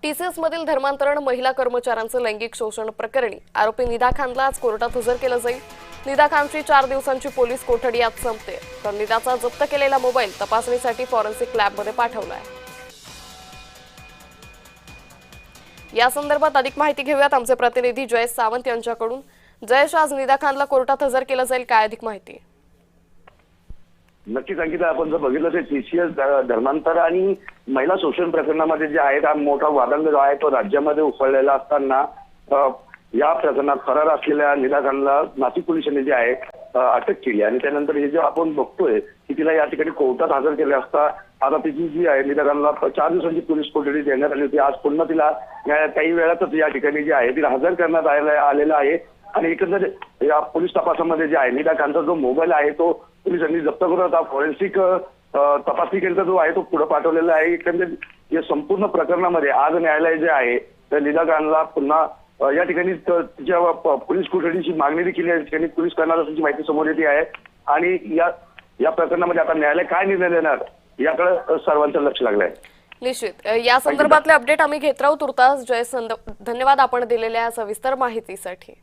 TCS मधील धर्मांतरण महिला कर्मचाऱ्यांचं लैंगिक शोषण प्रकरणी आरोपी निदा खानला आज कोर्टात हजर केलं जाईल। निदा खानची 4 दिवसांची पोलीस कोठडी आज संपते, तर निदाचा जप्त केलेला मोबाईल तपासणीसाठी फॉरेन्सिक लॅबमध्ये पाठवला आहे। या संदर्भात अधिक माहिती घेऊयात आमचे प्रतिनिधी जयेश सावंत यांच्याकडून। जयेश, आज निदा खानला कोर्टात हजर केलं जाईल, काय अधिक माहिती? नक्कीच अंकिता, आपण जर बघितलं तर टीसीएस धर्मांतर आणि महिला शोषण प्रकरणामध्ये जे आहे हा मोठा वादंग जो आहे तो राज्यामध्ये उफाळलेला असताना या प्रकरणात फरार असलेल्या निदा खानला नाशिक पोलिसांनी जे आहे अटक केली आणि त्यानंतर हे जे आपण बघतोय की तिला या ठिकाणी कोर्टात हजर केले असता आता तिची जी आहे निदा खानला 4 दिवसांची पोलीस कोठडी देण्यात आली होती। आज पुन्हा तिला काही वेळातच या ठिकाणी जे आहे तिला हजर करण्यात आलेला आहे आणि एकंदरीत या पोलीस तपासामध्ये जे आहे निदा खानचा जो मोबाईल आहे तो पोलिसांनी जप्त करून आता फॉरेन्सिक तपासणी केंद्र जो आहे तो पुढे पाठवलेला आहे। एकंदरीत या संपूर्ण प्रकरणामध्ये आज न्यायालय जे आहे तर निदा खानला पुन्हा या ठिकाणी तिच्या पोलीस कोठडीची मागणी देखील या ठिकाणी पोलीस करणार असल्याची माहिती समोर येते आहे आणि या प्रकरणामध्ये आता न्यायालय काय निर्णय देणार याकडे सर्वांचं लक्ष लागलं आहे। निश्चित या संदर्भातले अपडेट आम्ही घेत राहू तुर्तास। जय, धन्यवाद आपण दिलेल्या सविस्तर माहितीसाठी।